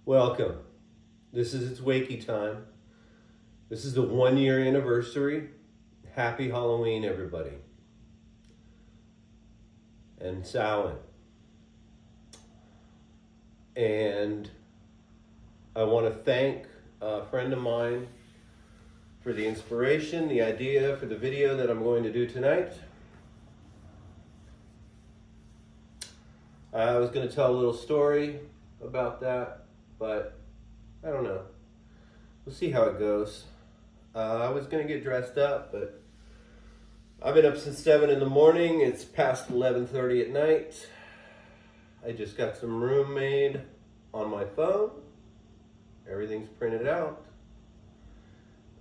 Welcome. It's Wakey Time. This is the 1 year anniversary. Happy Halloween, everybody. And Samhain. And I want to thank a friend of mine for the inspiration, the idea for the video that I'm going to do tonight. I was going to tell a little story about that, but I don't know. We'll see how it goes. I was going to get dressed up, but I've been up since 7 in the morning. It's past 11:30 at night. I just got some room made on my phone. Everything's printed out.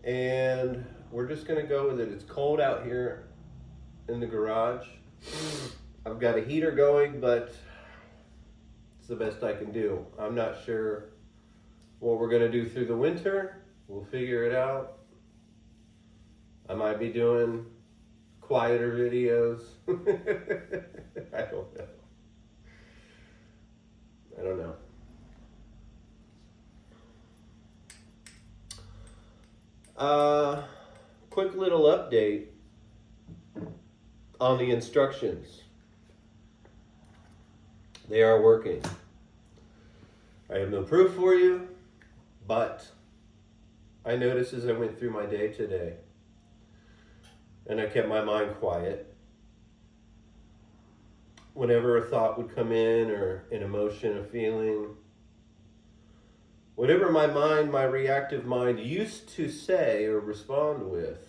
And we're just going to go with it. It's cold out here in the garage. I've got a heater going, but it's the best I can do. I'm not sure what we're going to do through the winter. We'll figure it out. I might be doing quieter videos. I don't know. Quick little update on the instructions. They are working. I have no proof for you, but I noticed as I went through my day today, and I kept my mind quiet, whenever a thought would come in, or an emotion, a feeling, whatever my reactive mind used to say or respond with,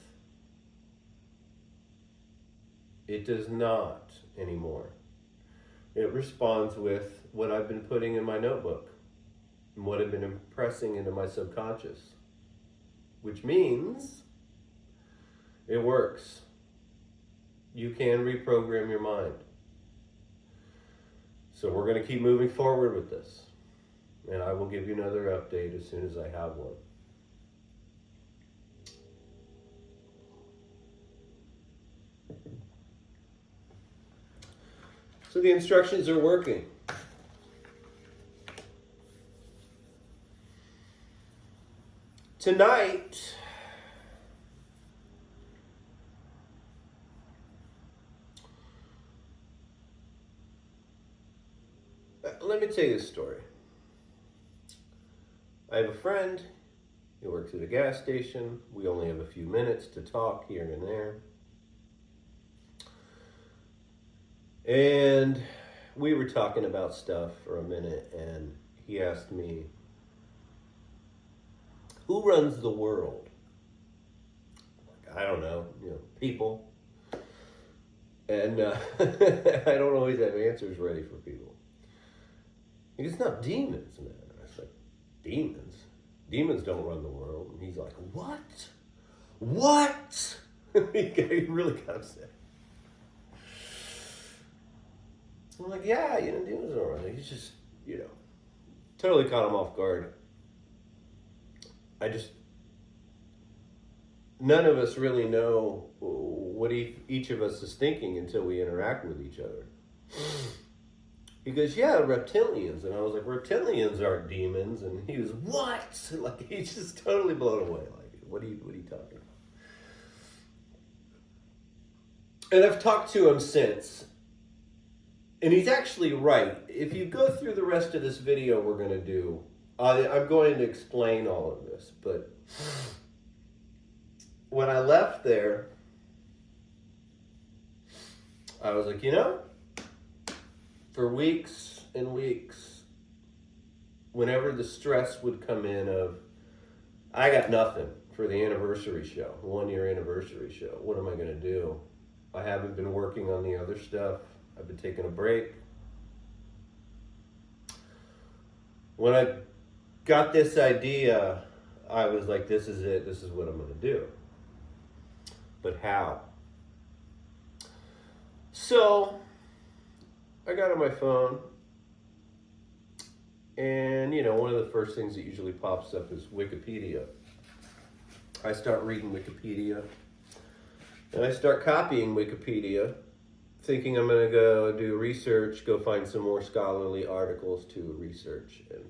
it does not anymore. It responds with what I've been putting in my notebook and what I've been impressing into my subconscious, which means it works. You can reprogram your mind. So we're going to keep moving forward with this. And I will give you another update as soon as I have one. So the instructions are working. Tonight, let me tell you this story. I have a friend. He works at a gas station. We only have a few minutes to talk here and there. And we were talking about stuff for a minute, and he asked me, who runs the world? I don't know, people. And I don't always have answers ready for people. He goes, no, demons, man. I was like, demons? Demons don't run the world. And he's like, what? What? He really got upset. I'm like, yeah, demons don't run. He's just, totally caught him off guard. None of us really know what each of us is thinking until we interact with each other. He goes, yeah, reptilians. And I was like, reptilians aren't demons. And he was, what? Like, he's just totally blown away. Like, what are you talking about? And I've talked to him since. And he's actually right. If you go through the rest of this video we're going to do, I'm going to explain all of this. But when I left there, I was like, for weeks and weeks, whenever the stress would come in of, I got nothing for the anniversary show, 1 year anniversary show. What am I going to do? I haven't been working on the other stuff. I've been taking a break. When I got this idea, I was like, this is it. This is what I'm going to do. But how? So I got on my phone, and one of the first things that usually pops up is Wikipedia. I start reading Wikipedia, and I start copying Wikipedia, thinking I'm going to go do research, go find some more scholarly articles to research. And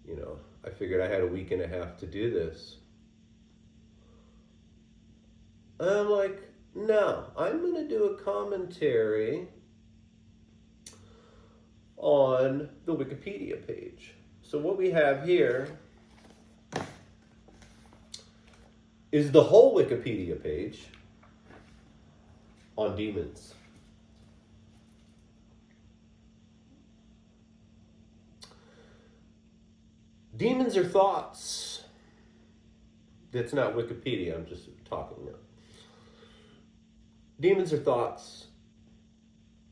I figured I had a week and a half to do this. And I'm like, no, I'm going to do a commentary on the Wikipedia page. So what we have here is the whole Wikipedia page on demons. Demons are thoughts. That's not Wikipedia, I'm just talking now. Demons are thoughts.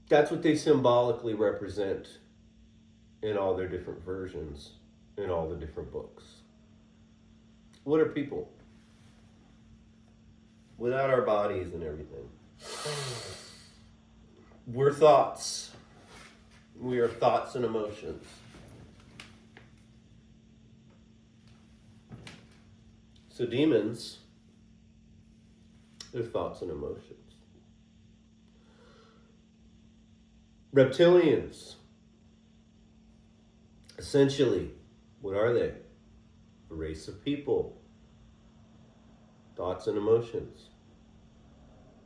That's what they symbolically represent in all their different versions, in all the different books. What are people? Without our bodies and everything. We're thoughts. We are thoughts and emotions. So demons, they're thoughts and emotions. Reptilians, essentially, what are they? A race of people. Thoughts and emotions.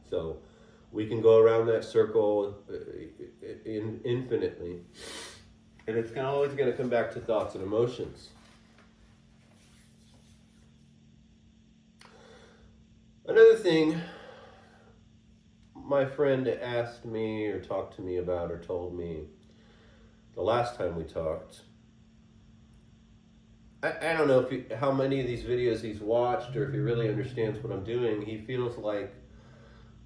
So we can go around that circle infinitely. And it's always going to come back to thoughts and emotions. Another thing my friend asked me or talked to me about or told me the last time we talked, I don't know how many of these videos he's watched or if he really understands what I'm doing. He feels like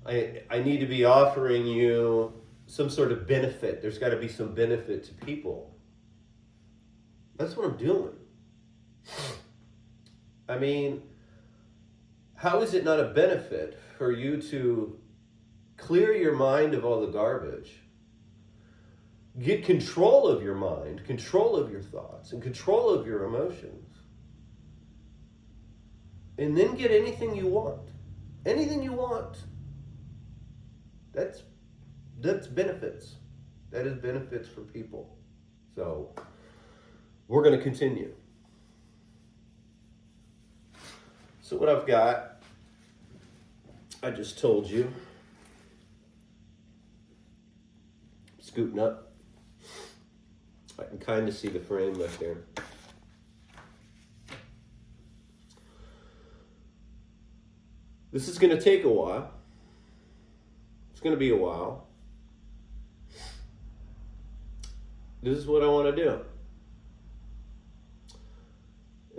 I need to be offering you some sort of benefit. There's got to be some benefit to people. That's what I'm doing. I mean, how is it not a benefit for you to clear your mind of all the garbage, get control of your mind, control of your thoughts, and control of your emotions, and then get anything you want? Anything you want. That's benefits. That is benefits for people. So we're going to continue. So what I've got, I just told you. Scooting up. I can kind of see the frame right there. This is going to take a while. It's going to be a while. This is what I want to do.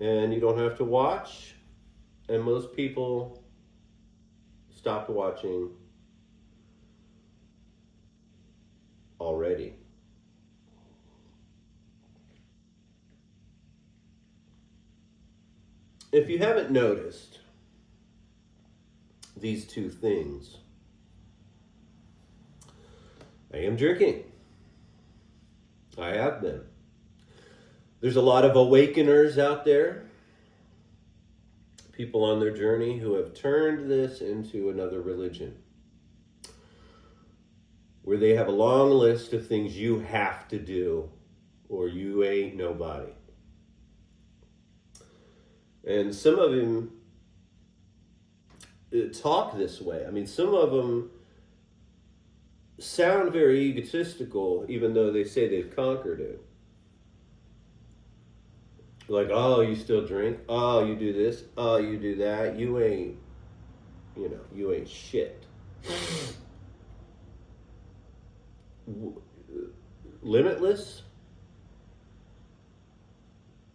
And you don't have to watch. And most people stopped watching already. If you haven't noticed these two things, I am drinking. I have been. There's a lot of awakeners out there, people on their journey who have turned this into another religion, where they have a long list of things you have to do or you ain't nobody. And some of them talk this way. I mean, some of them sound very egotistical, even though they say they've conquered it. Like, oh, you still drink? Oh, you do this? Oh, you do that? You ain't shit. Limitless?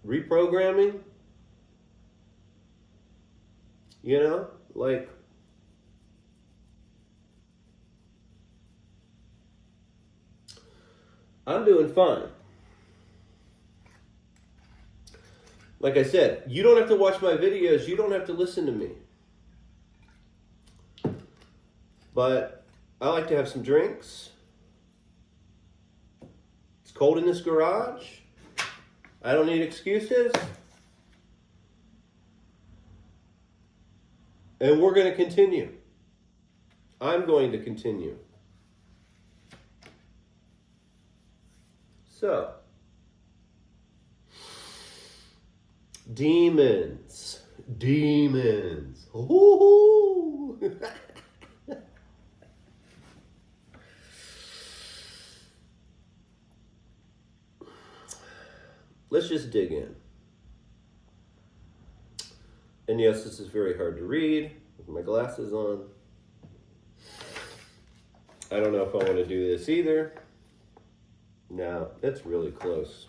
Reprogramming? Like, I'm doing fine. Like I said, you don't have to watch my videos. You don't have to listen to me. But I like to have some drinks. It's cold in this garage. I don't need excuses. And we're going to continue. I'm going to continue. So, Demons. Demons. Ooh. Let's just dig in. And yes, this is very hard to read with my glasses on. I don't know if I want to do this either. No, that's really close.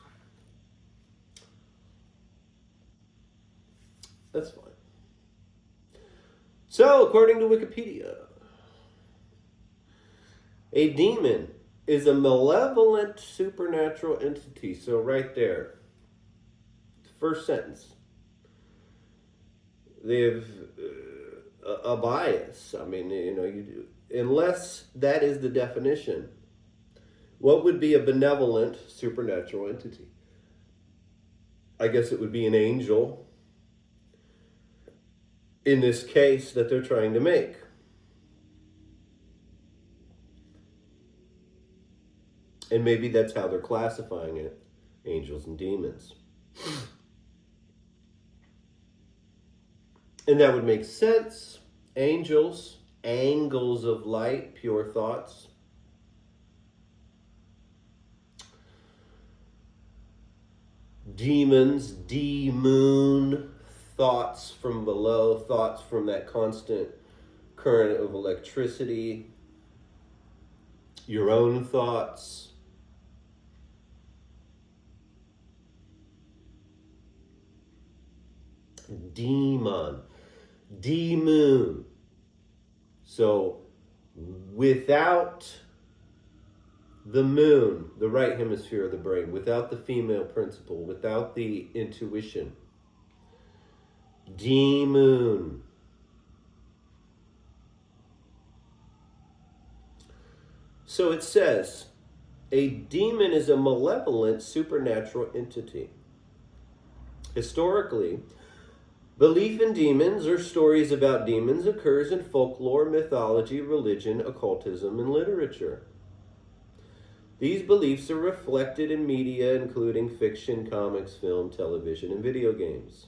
That's fine. So, according to Wikipedia, a demon is a malevolent supernatural entity. So right there, first sentence. They have a bias. I mean, unless that is the definition, what would be a benevolent supernatural entity? I guess it would be an angel in this case that they're trying to make. And maybe that's how they're classifying it, angels and demons. And that would make sense. Angels, angles of light, pure thoughts. Demons, demon, thoughts from below, thoughts from that constant current of electricity. Your own thoughts. Demon, demon. So without the moon, the right hemisphere of the brain, without the female principle, without the intuition, demon. So it says, a demon is a malevolent supernatural entity. Historically, belief in demons or stories about demons occurs in folklore, mythology, religion, occultism, and literature. These beliefs are reflected in media, including fiction, comics, film, television, and video games.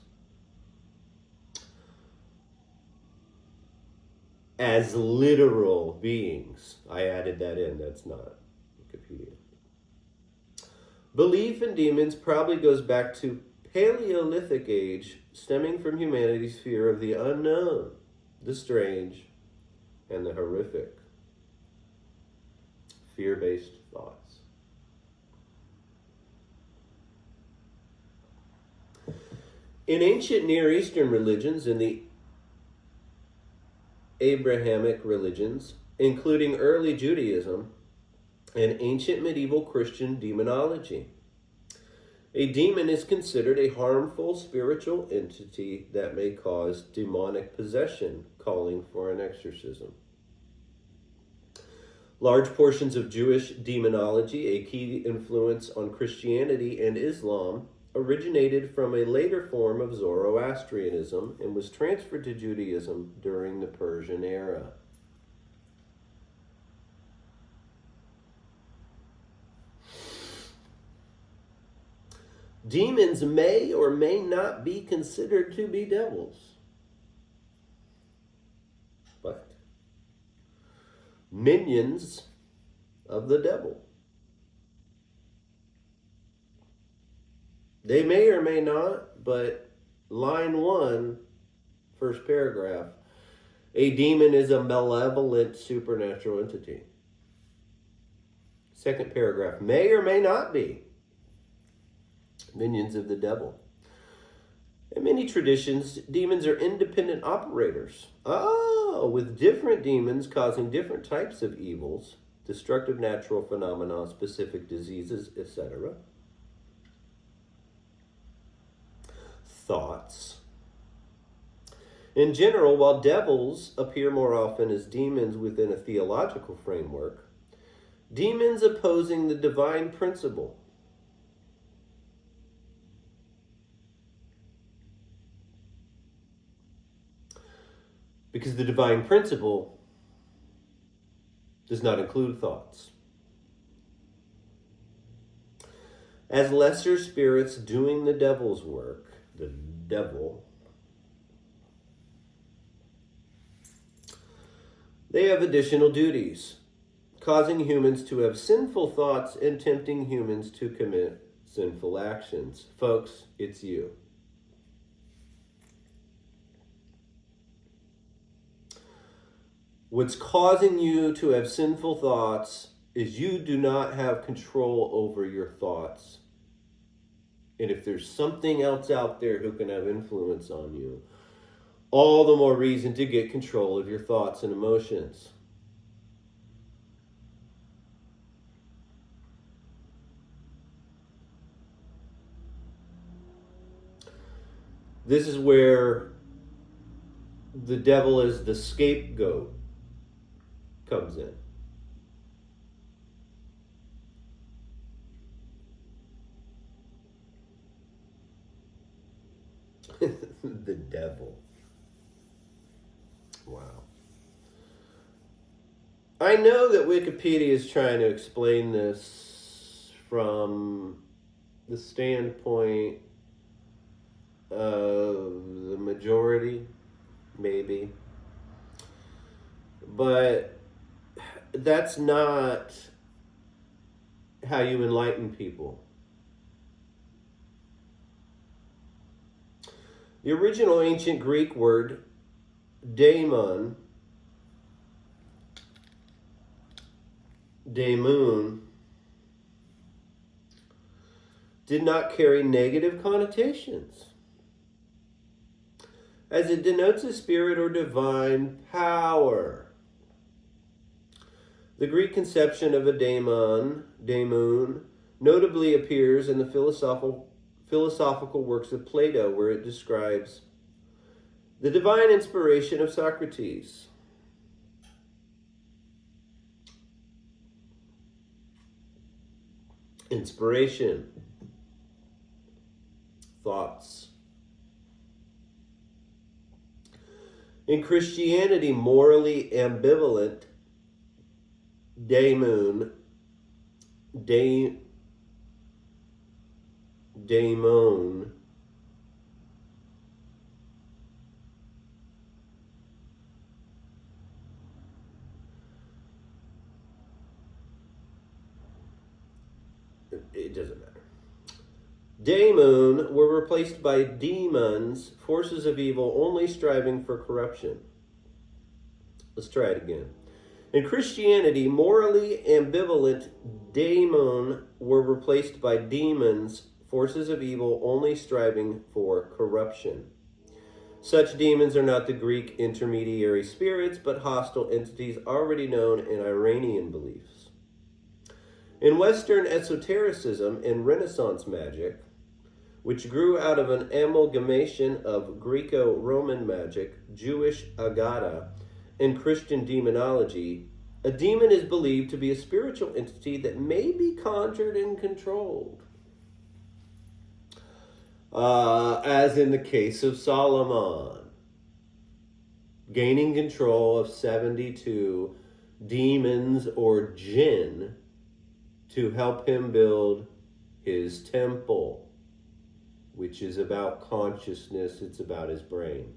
As literal beings. I added that in, that's not Wikipedia. Belief in demons probably goes back to Paleolithic age, stemming from humanity's fear of the unknown, the strange, and the horrific. Fear-based thoughts. In ancient Near Eastern religions and the Abrahamic religions, including early Judaism and ancient medieval Christian demonology, a demon is considered a harmful spiritual entity that may cause demonic possession, calling for an exorcism. Large portions of Jewish demonology, a key influence on Christianity and Islam, originated from a later form of Zoroastrianism and was transferred to Judaism during the Persian era. Demons may or may not be considered to be devils. What? Minions of the devil. They may or may not, but line 1, first paragraph, a demon is a malevolent supernatural entity. Second paragraph, may or may not be minions of the devil. In many traditions, demons are independent operators. With different demons causing different types of evils, destructive natural phenomena, specific diseases, etc. Thoughts. In general, while devils appear more often as demons within a theological framework, demons opposing the divine principle. Because the divine principle does not include thoughts. As lesser spirits doing the devil's work, the devil. They have additional duties, causing humans to have sinful thoughts and tempting humans to commit sinful actions. Folks, it's you. What's causing you to have sinful thoughts is you do not have control over your thoughts. And if there's something else out there who can have influence on you, all the more reason to get control of your thoughts and emotions. This is where the devil as the scapegoat comes in. The devil. Wow. I know that Wikipedia is trying to explain this from the standpoint of the majority, maybe. But that's not how you enlighten people. The original ancient Greek word, daemon, did not carry negative connotations, as it denotes a spirit or divine power. The Greek conception of a daemon, notably appears in the philosophical works of Plato, where it describes the divine inspiration of Socrates. Inspiration, thoughts. In Christianity, morally ambivalent, daemon, it doesn't matter. Daemon were replaced by demons, forces of evil only striving for corruption. Let's try it again. In Christianity, morally ambivalent daemon were replaced by demons, forces of evil only striving for corruption. Such demons are not the Greek intermediary spirits, but hostile entities already known in Iranian beliefs. In Western esotericism and Renaissance magic, which grew out of an amalgamation of Greco-Roman magic, Jewish agata, and Christian demonology, a demon is believed to be a spiritual entity that may be conjured and controlled. As in the case of Solomon, gaining control of 72 demons or jinn to help him build his temple, which is about consciousness, it's about his brain.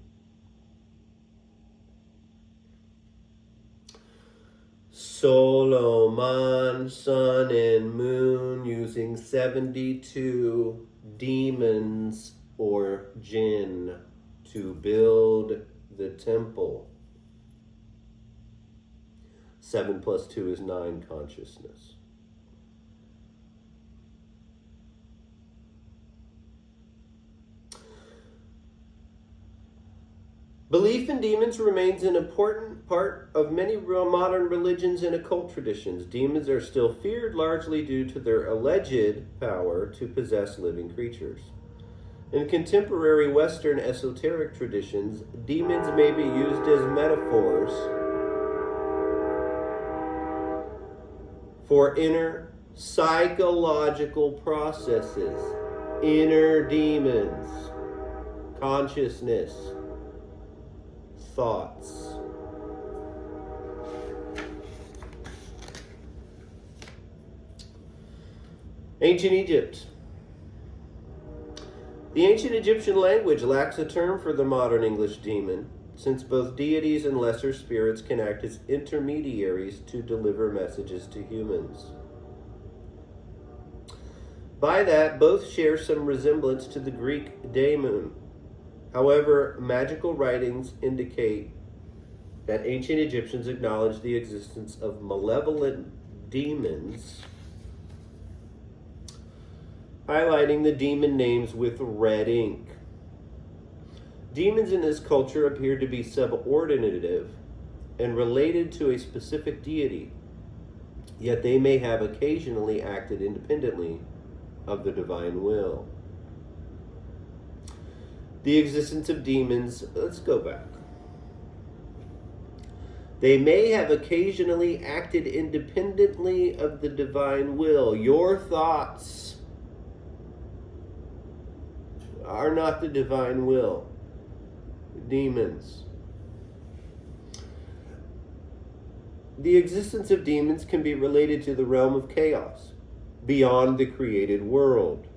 Solomon, sun and moon, using 72 demons or jinn to build the temple. 7 plus 2 is 9 consciousness. Belief in demons remains an important part of many modern religions and occult traditions. Demons are still feared largely due to their alleged power to possess living creatures. In contemporary Western esoteric traditions, demons may be used as metaphors for inner psychological processes, inner demons, consciousness, thoughts. Ancient Egypt. The ancient Egyptian language lacks a term for the modern English demon, since both deities and lesser spirits can act as intermediaries to deliver messages to humans. By that, both share some resemblance to the Greek daemon. However, magical writings indicate that ancient Egyptians acknowledged the existence of malevolent demons, highlighting the demon names with red ink. Demons in this culture appear to be subordinative and related to a specific deity, yet they may have occasionally acted independently of the divine will. The existence of demons, let's go back. They may have occasionally acted independently of the divine will. Your thoughts are not the divine will. Demons. The existence of demons can be related to the realm of chaos, beyond the created world,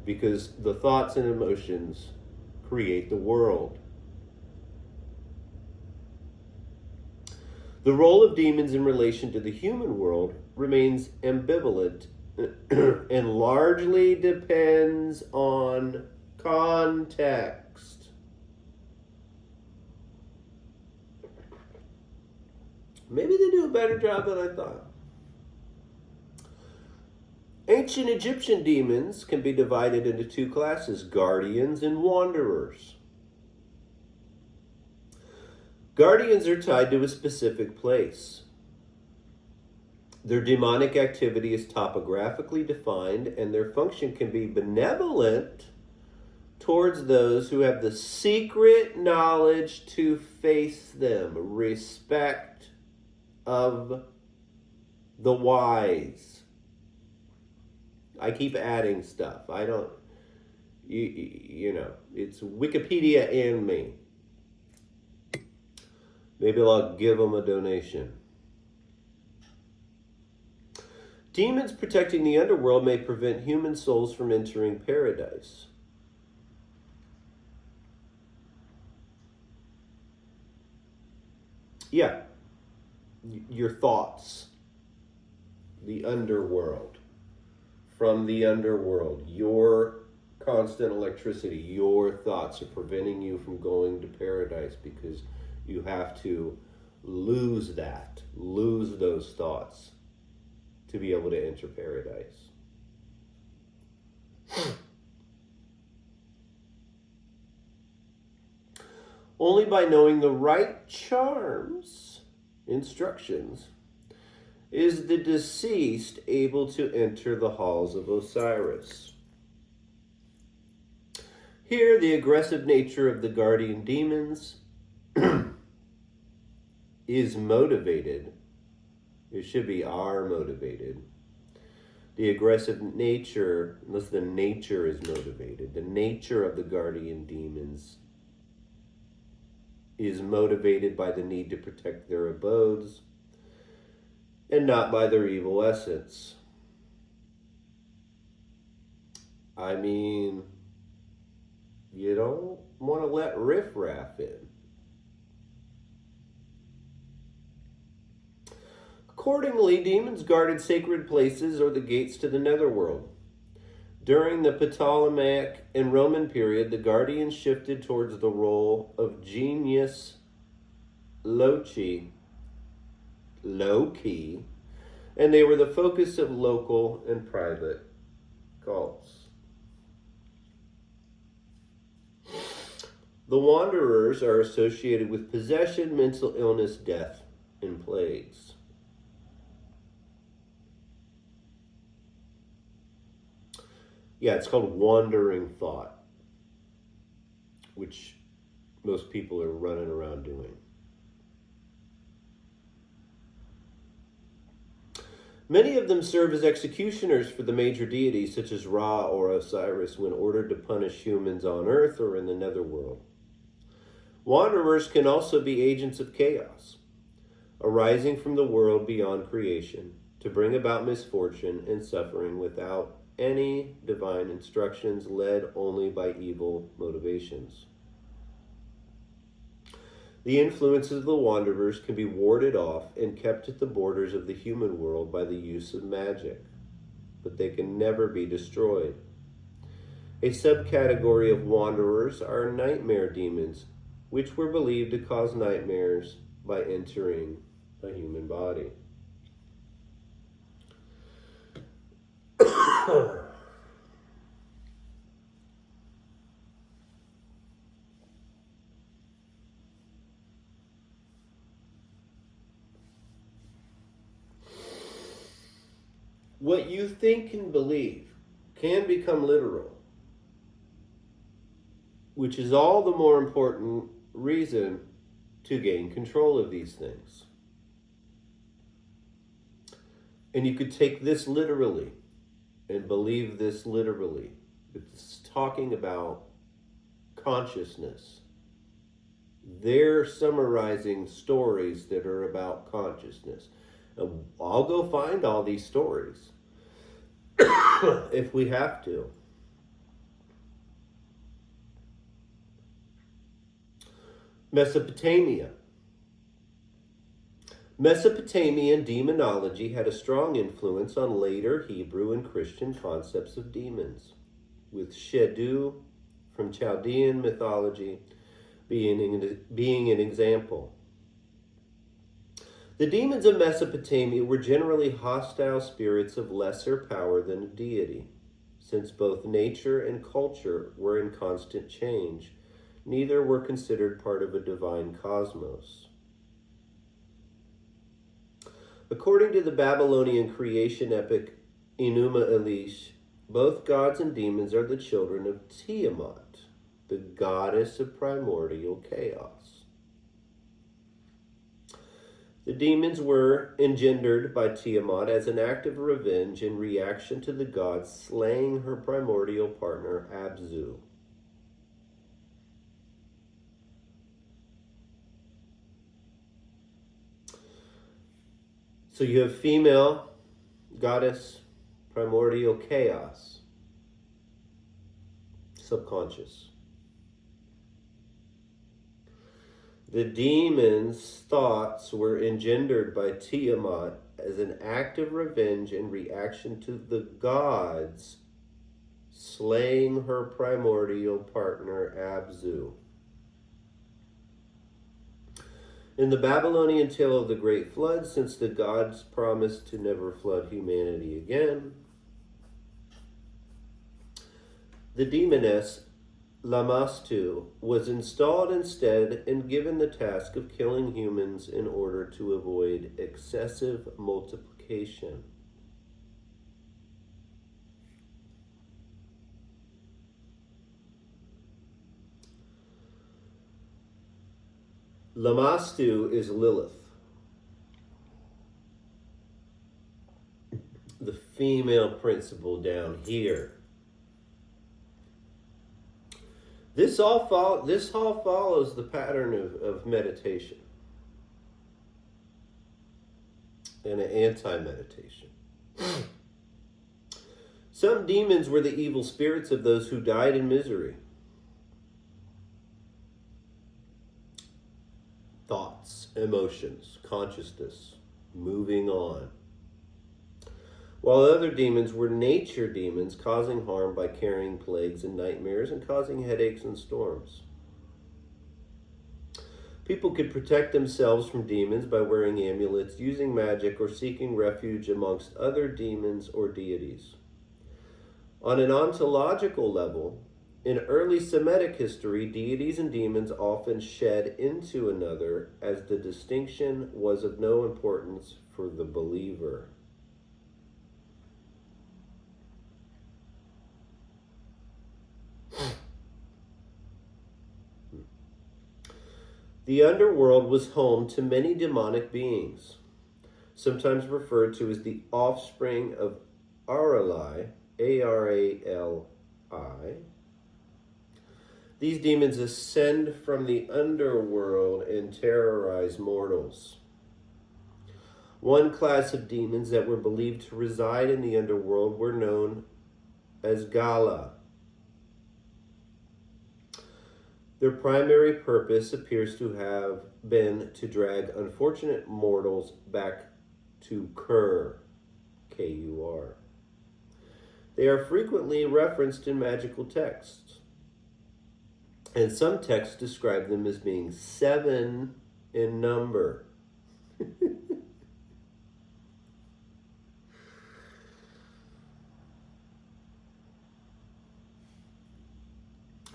because the thoughts and emotions create the world. The role of demons in relation to the human world remains ambivalent and largely depends on context. Maybe they do a better job than I thought. Ancient Egyptian demons can be divided into two classes, guardians and wanderers. Guardians are tied to a specific place. Their demonic activity is topographically defined, and their function can be benevolent towards those who have the secret knowledge to face them. Respect of the wise. I keep adding stuff. I don't, you know, it's Wikipedia and me. Maybe I'll give them a donation. Demons protecting the underworld may prevent human souls from entering paradise. Yeah, your thoughts, the underworld, from the underworld, your constant electricity, your thoughts are preventing you from going to paradise because you have to lose those thoughts to be able to enter paradise. Only by knowing the right charms, instructions, is the deceased able to enter the halls of Osiris. Here, the aggressive nature of the guardian demons is motivated. It should be are motivated. The aggressive nature, unless the nature is motivated, the nature of the guardian demons is motivated by the need to protect their abodes and not by their evil essence. I mean, you don't want to let riffraff in. Accordingly, demons guarded sacred places or the gates to the netherworld. During the Ptolemaic and Roman period, the guardians shifted towards the role of genius loci, low-key, and they were the focus of local and private cults. The wanderers are associated with possession, mental illness, death, and plagues. Yeah, it's called wandering thought, which most people are running around doing. Many of them serve as executioners for the major deities such as Ra or Osiris when ordered to punish humans on Earth or in the netherworld. Wanderers can also be agents of chaos, arising from the world beyond creation to bring about misfortune and suffering without any divine instructions led only by evil motivations. The influences of the wanderers can be warded off and kept at the borders of the human world by the use of magic, but they can never be destroyed. A subcategory of wanderers are nightmare demons, which were believed to cause nightmares by entering a human body. What you think and believe can become literal, which is all the more important reason to gain control of these things. And you could take this literally and believe this literally. It's talking about consciousness. They're summarizing stories that are about consciousness. And I'll go find all these stories if we have to. Mesopotamia. Mesopotamian demonology had a strong influence on later Hebrew and Christian concepts of demons, with Shedu from Chaldean mythology being an example. The demons of Mesopotamia were generally hostile spirits of lesser power than a deity. Since both nature and culture were in constant change, neither were considered part of a divine cosmos. According to the Babylonian creation epic Enuma Elish, both gods and demons are the children of Tiamat, the goddess of primordial chaos. The demons were engendered by Tiamat as an act of revenge in reaction to the gods slaying her primordial partner Abzu. So you have female goddess, primordial chaos, subconscious. The demon's thoughts were engendered by Tiamat as an act of revenge in reaction to the gods slaying her primordial partner Abzu. In the Babylonian tale of the Great Flood, since the gods promised to never flood humanity again, the demoness Lamastu was installed instead and given the task of killing humans in order to avoid excessive multiplication. Lamastu is Lilith, the female principle down here. This all follows the pattern of meditation and an anti-meditation. Some demons were the evil spirits of those who died in misery. Thoughts, emotions, consciousness, moving on. While other demons were nature demons, causing harm by carrying plagues and nightmares and causing headaches and storms. People could protect themselves from demons by wearing amulets, using magic, or seeking refuge amongst other demons or deities. On an ontological level, in early Semitic history, deities and demons often shed into another, as the distinction was of no importance for the believer. The underworld was home to many demonic beings, sometimes referred to as the offspring of Arali, A-R-A-L-I. These demons ascend from the underworld and terrorize mortals. One class of demons that were believed to reside in the underworld were known as Gala. Their primary purpose appears to have been to drag unfortunate mortals back to Kur, K-U-R. They are frequently referenced in magical texts, and some texts describe them as being 7 in number.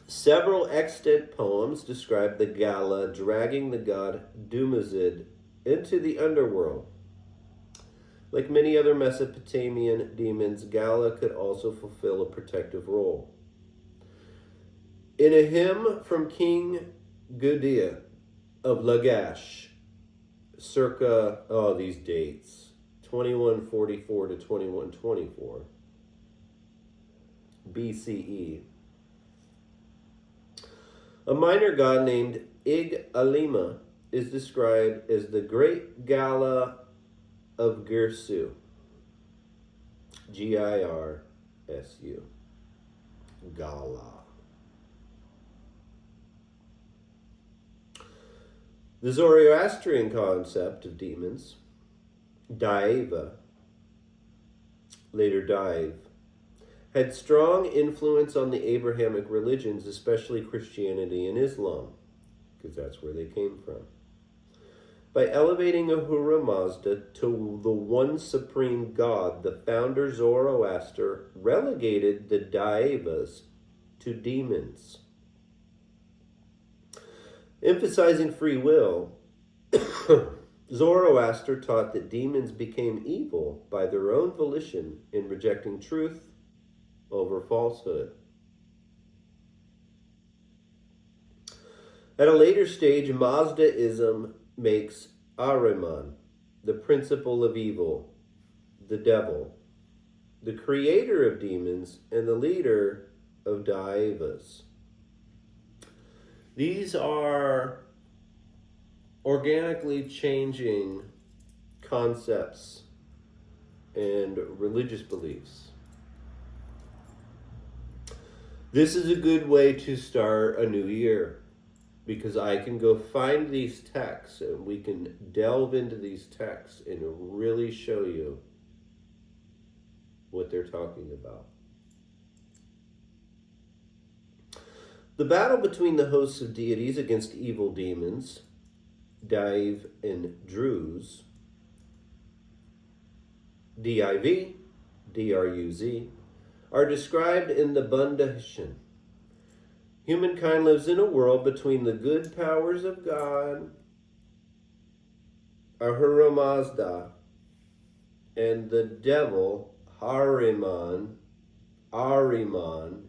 Several extant poems describe the Gala dragging the god Dumazid into the underworld. Like many other Mesopotamian demons, Gala could also fulfill a protective role. In a hymn from King Gudea of Lagash, circa, these dates, 2144 to 2124 BCE, a minor god named Ig Alima is described as the Great Gala of Girsu. Girsu. Gala. The Zoroastrian concept of demons, Daiva, later Dive, had strong influence on the Abrahamic religions, especially Christianity and Islam, because that's where they came from. By elevating Ahura Mazda to the one supreme God, the founder Zoroaster relegated the Daivas to demons. Emphasizing free will, Zoroaster taught that demons became evil by their own volition in rejecting truth over falsehood. At a later stage, Mazdaism makes Ahriman the principle of evil, the devil, the creator of demons, and the leader of Daivas. These are organically changing concepts and religious beliefs. This is a good way to start a new year, because I can go find these texts and we can delve into these texts and really show you what they're talking about. The battle between the hosts of deities against evil demons, Dive and Druz, D-I-V, D-R-U-Z, are described in the Bundahishn. Humankind lives in a world between the good powers of God, Ahura Mazda, and the devil, Ahriman,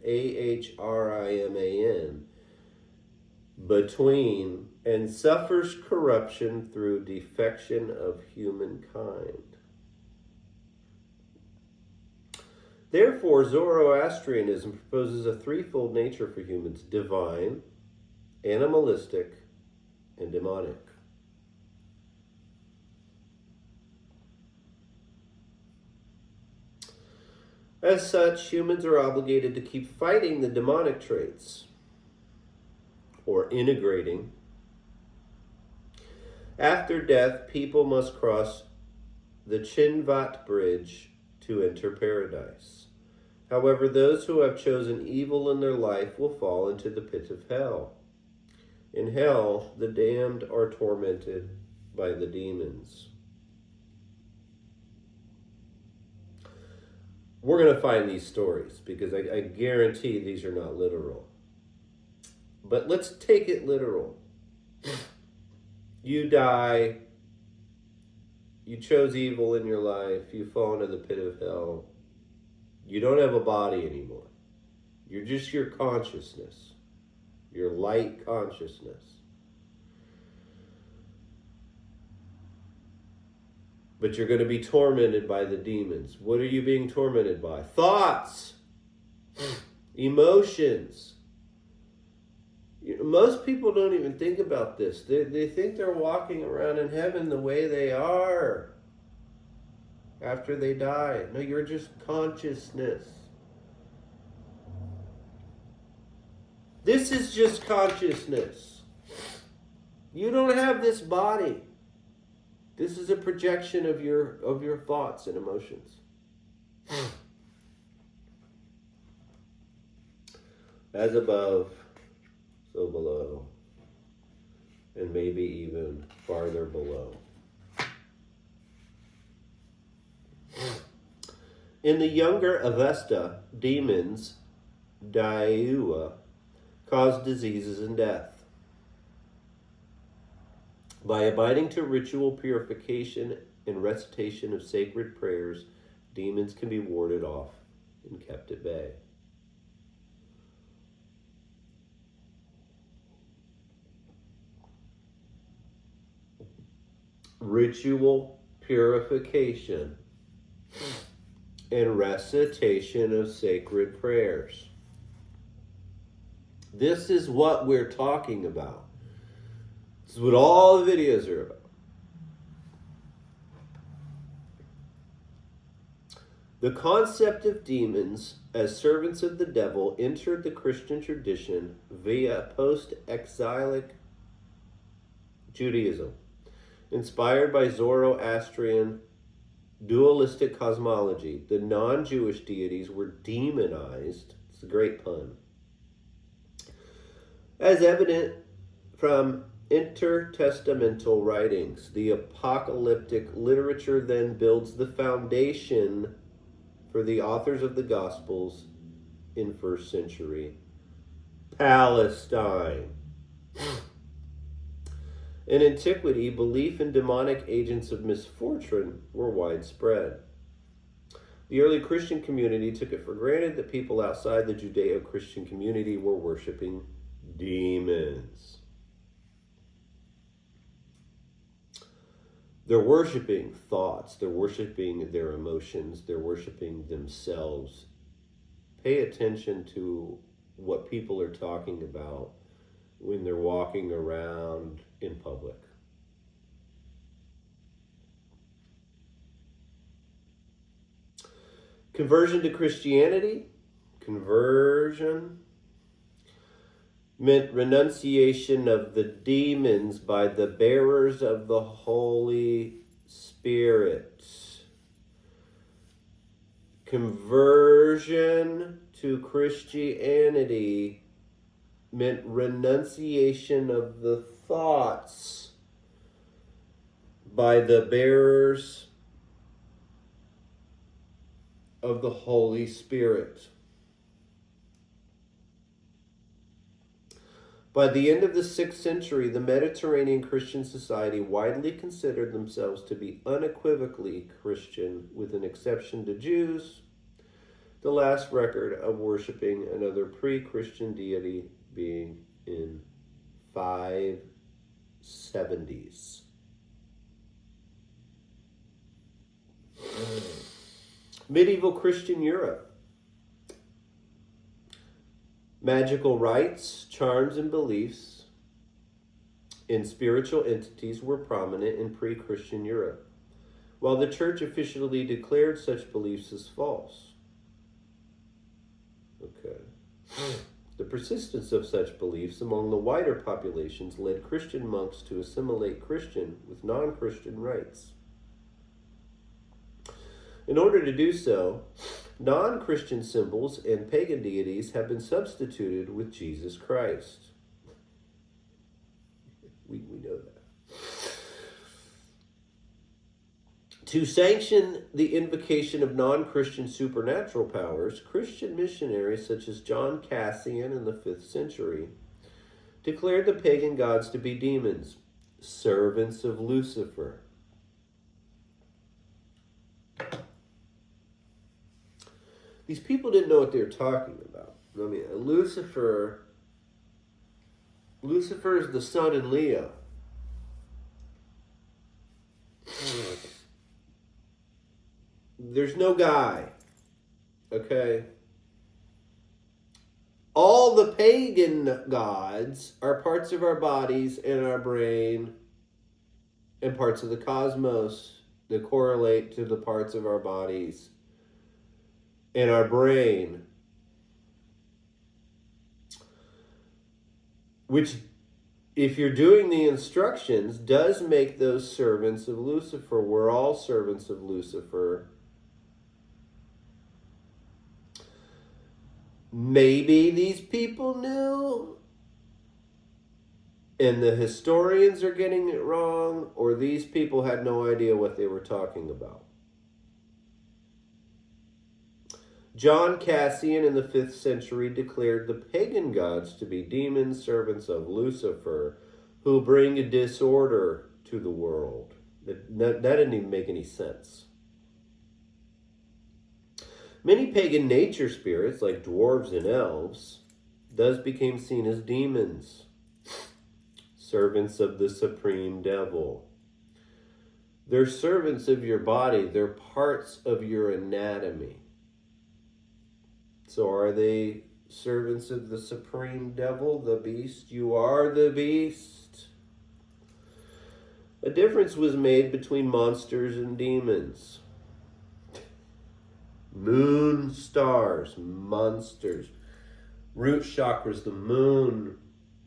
A-H-R-I-M-A-N, between, and suffers corruption through defection of humankind. Therefore, Zoroastrianism proposes a threefold nature for humans: divine, animalistic, and demonic. As such, humans are obligated to keep fighting the demonic traits, or integrating. After death, people must cross the Chinvat Bridge to enter paradise. However, those who have chosen evil in their life will fall into the pit of hell. In hell, the damned are tormented by the demons. We're going to find these stories because I guarantee these are not literal. But let's take it literal. You die. You chose evil in your life. You fall into the pit of hell. You don't have a body anymore. You're just your consciousness. Your light consciousness. But you're going to be tormented by the demons. What are you being tormented by? Thoughts. Emotions. Most people don't even think about this. They think they're walking around in heaven the way they are after they die. No, you're just consciousness. This is just consciousness. You don't have this body. This is a projection of your thoughts and emotions. As above, so below, and maybe even farther below. In the younger Avesta, demons, Daiua, cause diseases and death. By abiding to ritual purification and recitation of sacred prayers, demons can be warded off and kept at bay. Ritual purification and recitation of sacred prayers. This is what we're talking about. This is what all the videos are about. The concept of demons as servants of the devil entered the Christian tradition via post-exilic Judaism, inspired by Zoroastrian dualistic cosmology. The non-Jewish deities were demonized. It's a great pun. As evident from intertestamental writings, the apocalyptic literature then builds the foundation for the authors of the Gospels in first century Palestine. In antiquity, belief in demonic agents of misfortune were widespread. The early Christian community took it for granted that people outside the Judeo-Christian community were worshiping demons. They're worshiping thoughts, they're worshiping their emotions, they're worshiping themselves. Pay attention to what people are talking about when they're walking around in public. Conversion to Christianity. Conversion meant renunciation of the demons by the bearers of the Holy Spirit. Conversion to Christianity meant renunciation of the thoughts by the bearers of the Holy Spirit. By the end of the 6th century, the Mediterranean Christian society widely considered themselves to be unequivocally Christian, with an exception to Jews, the last record of worshiping another pre-Christian deity being in 570s. Medieval Christian Europe. Magical rites, charms, and beliefs in spiritual entities were prominent in pre-Christian Europe, while the church officially declared such beliefs as false. Okay. The persistence of such beliefs among the wider populations led Christian monks to assimilate Christian with non-Christian rites. In order to do so, non-Christian symbols and pagan deities have been substituted with Jesus Christ. We know that. To sanction the invocation of non-Christian supernatural powers, Christian missionaries such as John Cassian in the 5th century declared the pagan gods to be demons, servants of Lucifer. These people didn't know what they were talking about. I mean, Lucifer is the sun in Leo. There's no guy. Okay? All the pagan gods are parts of our bodies and our brain and parts of the cosmos that correlate to the parts of our bodies and our brain. which, if you're doing the instructions, does make those servants of Lucifer. We're all servants of Lucifer. Maybe these people knew, and the historians are getting it wrong, or these people had no idea what they were talking about. John Cassian in the 5th century declared the pagan gods to be demons, servants of Lucifer, who bring disorder to the world. That didn't even make any sense. Many pagan nature spirits, like dwarves and elves, thus became seen as demons, servants of the supreme devil. They're servants of your body. They're parts of your anatomy. So are they servants of the supreme devil, the beast? You are the beast. A difference was made between monsters and demons. Moon stars, monsters. Root chakra's the moon.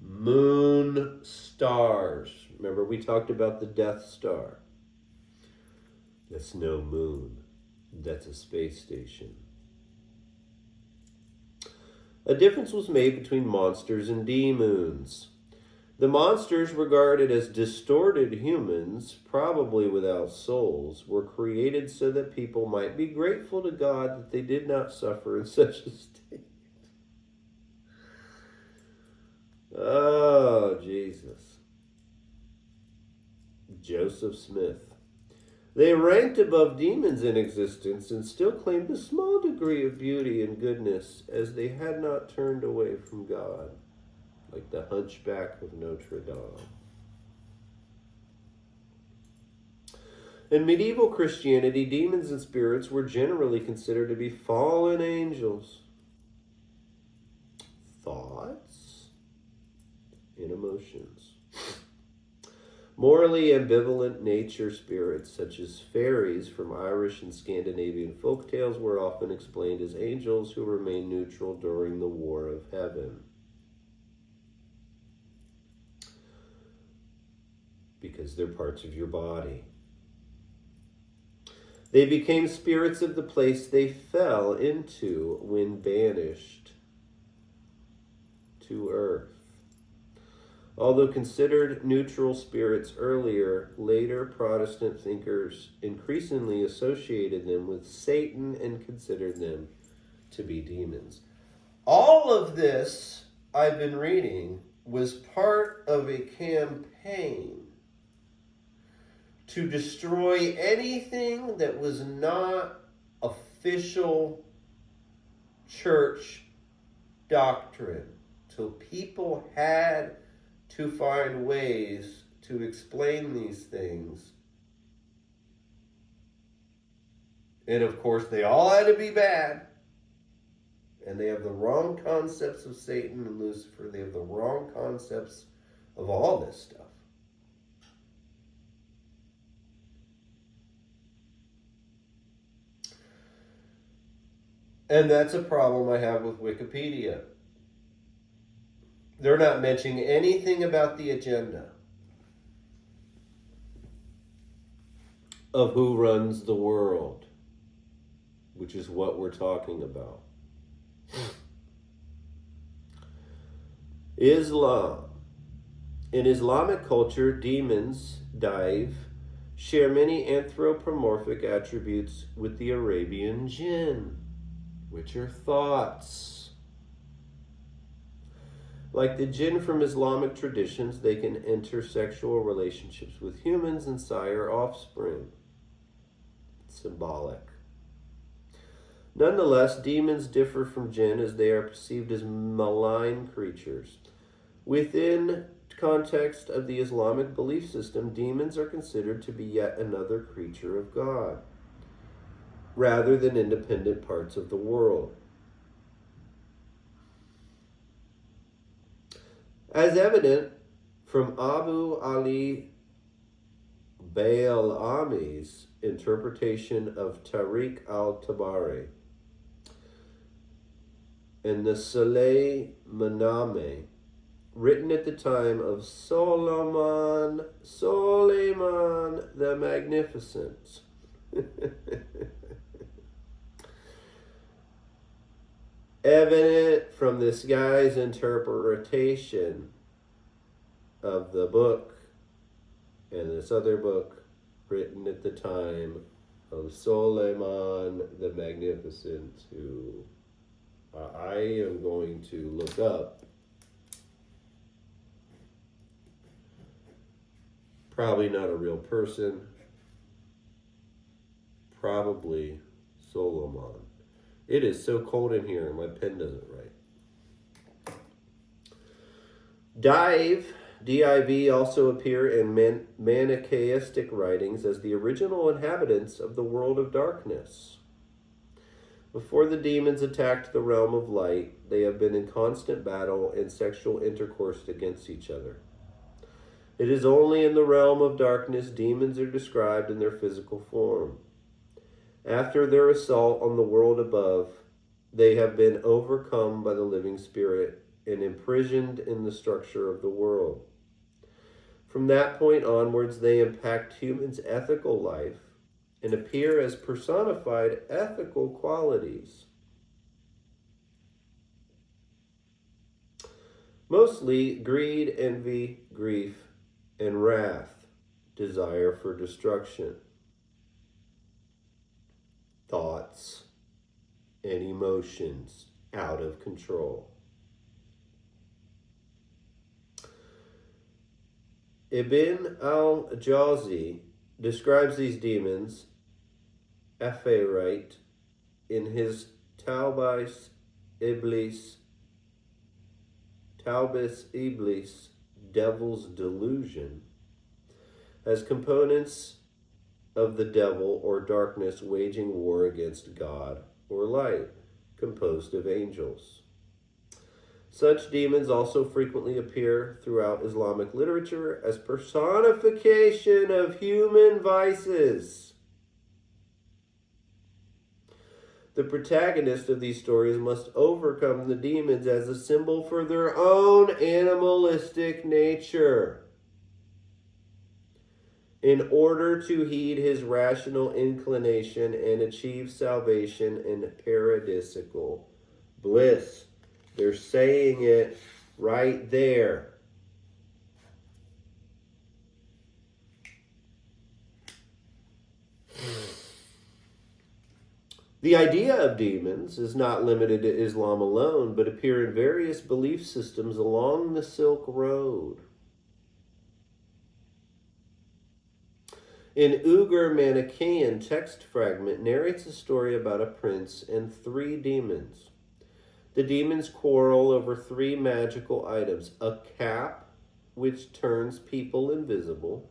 Moon stars. Remember we talked about the Death Star. That's no moon. That's a space station. A difference was made between monsters and demons. The monsters, regarded as distorted humans, probably without souls, were created so that people might be grateful to God that they did not suffer in such a state. Oh, Jesus. Joseph Smith. They ranked above demons in existence and still claimed a small degree of beauty and goodness as they had not turned away from God, like the Hunchback of Notre Dame. In medieval Christianity, demons and spirits were generally considered to be fallen angels. Thoughts and emotions. Morally ambivalent nature spirits, such as fairies from Irish and Scandinavian folktales, were often explained as angels who remained neutral during the War of Heaven. Because they're parts of your body. They became spirits of the place they fell into when banished to earth. Although considered neutral spirits earlier, later Protestant thinkers increasingly associated them with Satan and considered them to be demons. All of this I've been reading was part of a campaign to destroy anything that was not official church doctrine. So people had to find ways to explain these things. And of course, they all had to be bad. And they have the wrong concepts of Satan and Lucifer. They have the wrong concepts of all this stuff. And that's a problem I have with Wikipedia. They're not mentioning anything about the agenda of who runs the world, which is what we're talking about. Islam. In Islamic culture, demons, share many anthropomorphic attributes with the Arabian jinn, which are thoughts. Like the jinn from Islamic traditions, they can enter sexual relationships with humans and sire offspring. Symbolic. Nonetheless, demons differ from jinn as they are perceived as malign creatures. Within context of the Islamic belief system, demons are considered to be yet another creature of God, rather than independent parts of the world. As evident from Abu Ali Bail-Ami's interpretation of Tariq al-Tabari and the Saleh Maname written at the time of Soleiman the Magnificent. Evident from this guy's interpretation of the book and this other book written at the time of Soleiman the Magnificent, who I am going to look up. Probably not a real person. Probably Solomon. It is so cold in here, my pen doesn't write. Div, also appear in Manichaeistic writings as the original inhabitants of the world of darkness. Before the demons attacked the realm of light, they have been in constant battle and sexual intercourse against each other. It is only in the realm of darkness demons are described in their physical form. After their assault on the world above, they have been overcome by the living spirit and imprisoned in the structure of the world. From that point onwards, they impact humans' ethical life and appear as personified ethical qualities. Mostly greed, envy, grief, and wrath, desire for destruction, thoughts and emotions out of control. Ibn al-Jawzi describes these demons, Aphorite, in his Talbis Iblis, Devil's Delusion, as components of the devil or darkness waging war against God or light, composed of angels. Such demons also frequently appear throughout Islamic literature as personification of human vices. The protagonist of these stories must overcome the demons as a symbol for their own animalistic nature in order to heed his rational inclination and achieve salvation and paradisical bliss. They're saying it right there. The idea of demons is not limited to Islam alone, but appear in various belief systems along the Silk Road. An Uyghur Manichaean text fragment narrates a story about a prince and 3 demons. The demons quarrel over 3 magical items: a cap, which turns people invisible;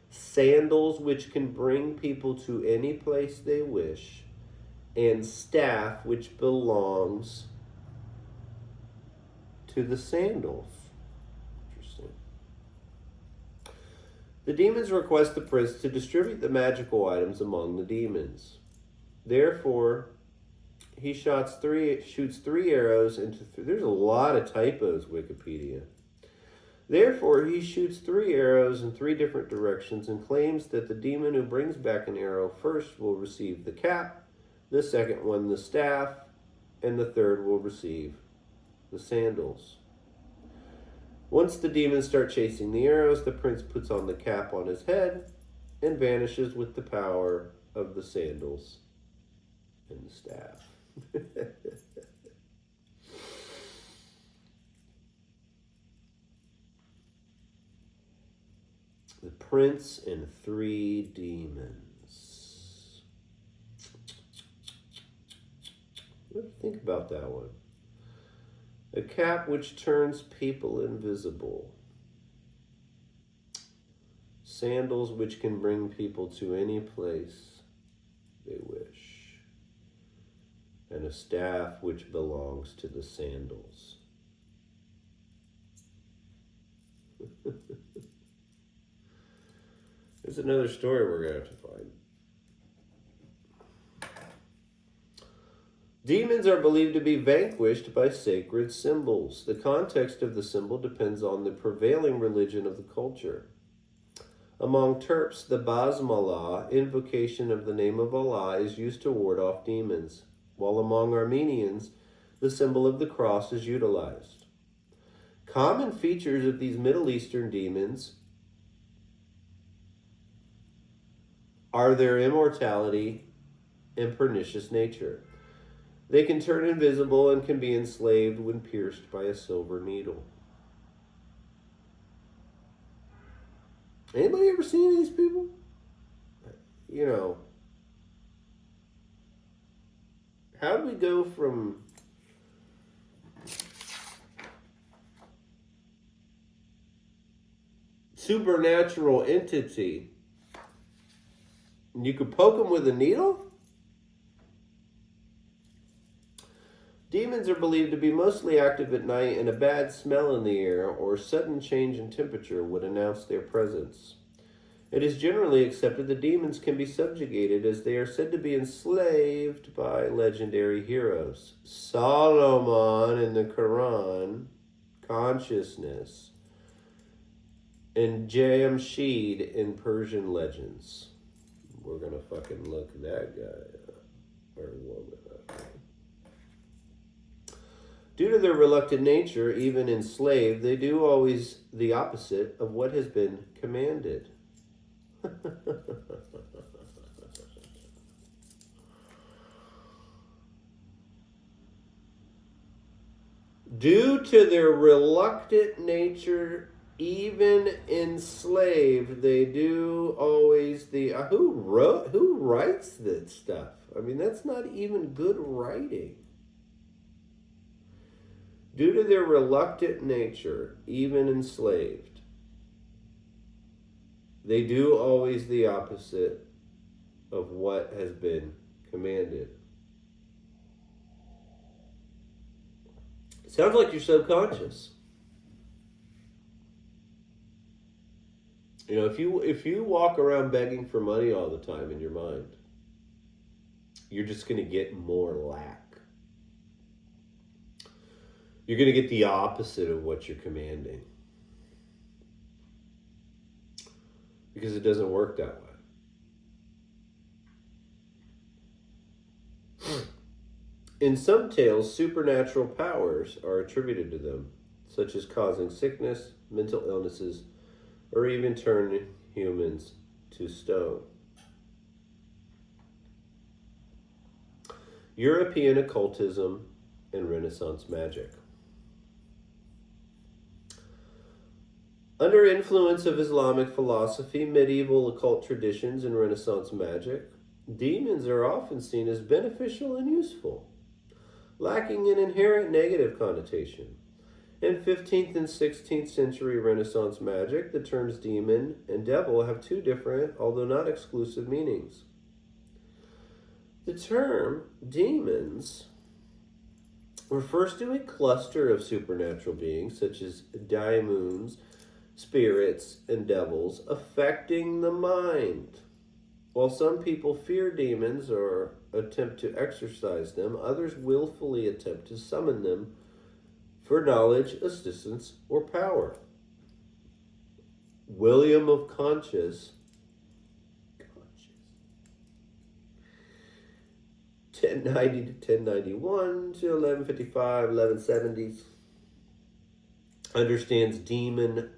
sandals, which can bring people to any place they wish; and staff, which belongs to the sandals. Interesting. The demons request the prince to distribute the magical items among the demons. Therefore, he shoots 3 arrows into... There's a lot of typos, Wikipedia. Therefore, he shoots 3 arrows in 3 different directions and claims that the demon who brings back an arrow first will receive the cap, the second one the staff, and the third will receive the sandals. Once the demons start chasing the arrows, the prince puts on the cap on his head and vanishes with the power of the sandals and the staff. The prince and 3 demons. What do you think about that one? A cap which turns people invisible. Sandals which can bring people to any place they wish. And a staff which belongs to the sandals. There's another story we're going to have to find. Demons are believed to be vanquished by sacred symbols. The context of the symbol depends on the prevailing religion of the culture. Among Turks, the Basmalah, invocation of the name of Allah, is used to ward off demons, while among Armenians, the symbol of the cross is utilized. Common features of these Middle Eastern demons are their immortality and pernicious nature. They can turn invisible and can be enslaved when pierced by a silver needle. Anybody ever seen these people? You know, how do we go from supernatural entity, and you could poke them with a needle? Demons are believed to be mostly active at night, and a bad smell in the air or sudden change in temperature would announce their presence. It is generally accepted that demons can be subjugated, as they are said to be enslaved by legendary heroes. Solomon in the Quran, consciousness, and Jamshid in Persian legends. We're going to fucking look that guy up, or woman up. Due to their reluctant nature, even enslaved, they do always the opposite of what has been commanded. Due to their reluctant nature, even enslaved, they do always the... who writes that stuff? I mean, that's not even good writing. Due to their reluctant nature, even enslaved, they do always the opposite of what has been commanded. Sounds like you're subconscious. You know, if you walk around begging for money all the time in your mind, you're just going to get more lack. You're going to get the opposite of what you're commanding. Because it doesn't work that way. In some tales, supernatural powers are attributed to them, such as causing sickness, mental illnesses, or even turning humans to stone. European occultism and Renaissance magic. Under influence of Islamic philosophy, medieval occult traditions, and Renaissance magic, demons are often seen as beneficial and useful, lacking an inherent negative connotation. In 15th and 16th century Renaissance magic, the terms demon and devil have two different, although not exclusive, meanings. The term demons refers to a cluster of supernatural beings, such as daimons, spirits, and devils, affecting the mind. While some people fear demons or attempt to exorcise them, others willfully attempt to summon them for knowledge, assistance, or power. William of Conscious 1090 to 1091 to 1155, 1170s, understands demon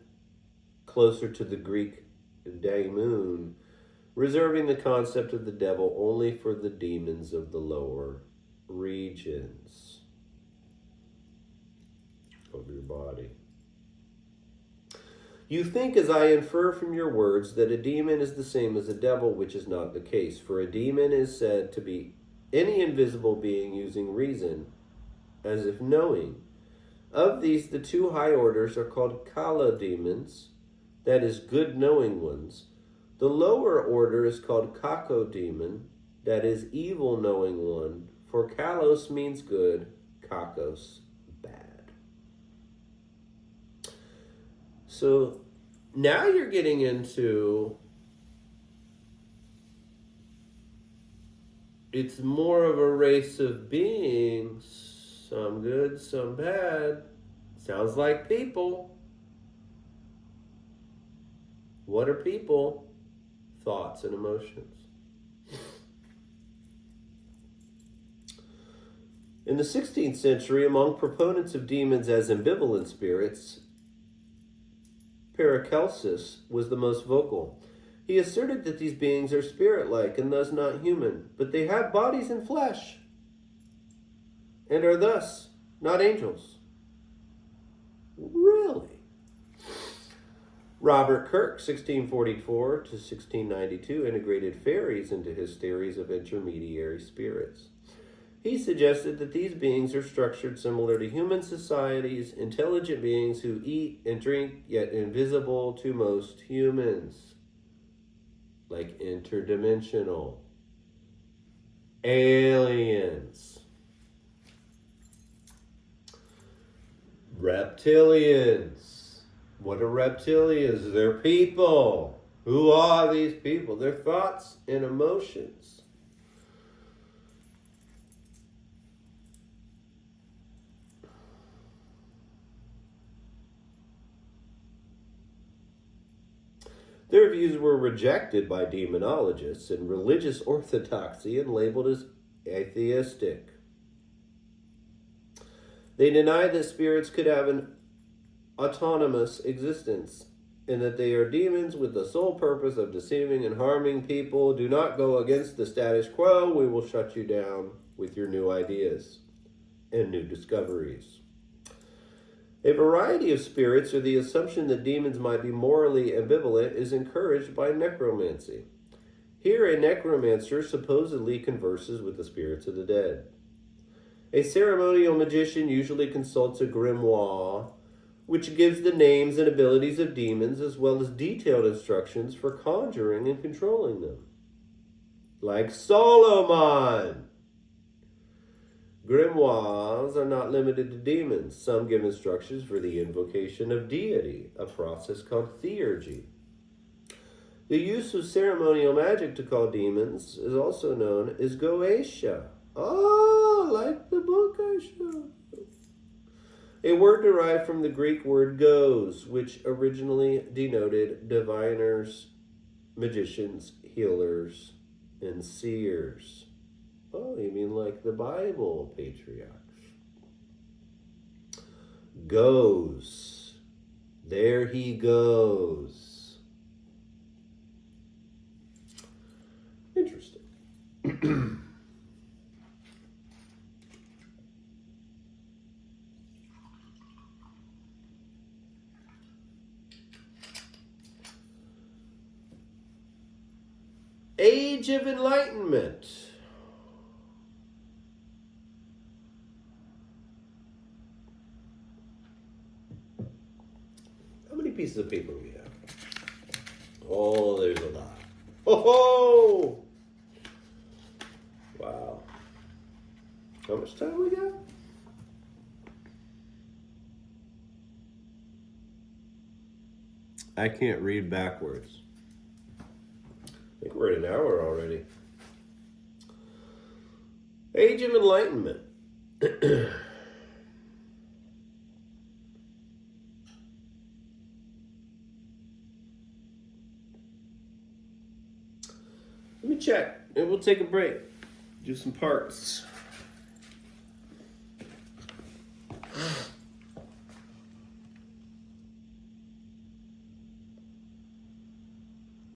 closer to the Greek daimon, reserving the concept of the devil only for the demons of the lower regions of your body. You think, as I infer from your words, that a demon is the same as a devil, which is not the case, for a demon is said to be any invisible being using reason, as if knowing. Of these, the two high orders are called kala demons, that is, good knowing ones. The lower order is called kako demon, that is, evil knowing one, for kalos means good, kakos bad. So now you're getting into It's more of a race of beings, some good, some bad. Sounds like people. What are people? Thoughts and emotions. In the 16th century, among proponents of demons as ambivalent spirits, Paracelsus was the most vocal. He asserted that these beings are spirit-like and thus not human, but they have bodies and flesh, and are thus not angels. Really? Robert Kirk, 1644 to 1692, integrated fairies into his theories of intermediary spirits. He suggested that these beings are structured similar to human societies, intelligent beings who eat and drink, yet invisible to most humans. Like interdimensional. Aliens. Reptilians. What are reptilians? They're people. Who are these people? Their thoughts and emotions. Their views were rejected by demonologists and religious orthodoxy and labeled as atheistic. They denied that spirits could have an autonomous existence and that they are demons with the sole purpose of deceiving and harming people. Do not go against the status quo. We will shut you down with your new ideas and new discoveries. A variety of spirits, or the assumption that demons might be morally ambivalent, is encouraged by necromancy. Here, a necromancer supposedly converses with the spirits of the dead. A ceremonial magician usually consults a grimoire, which gives the names and abilities of demons as well as detailed instructions for conjuring and controlling them. Like Solomon! Grimoires are not limited to demons. Some give instructions for the invocation of deity, a process called theurgy. The use of ceremonial magic to call demons is also known as Goetia. Oh, like the book I showed. A word derived from the Greek word goes, which originally denoted diviners, magicians, healers, and seers. Oh, you mean like the Bible patriarchs. Goes. There he goes. Interesting. Age of Enlightenment. How many pieces of paper do we have? Oh, there's a lot. Oh! Wow. How much time we got? I can't read backwards. I think we're at an hour already. Age of Enlightenment. Let me check, and we'll take a break. Do some parts.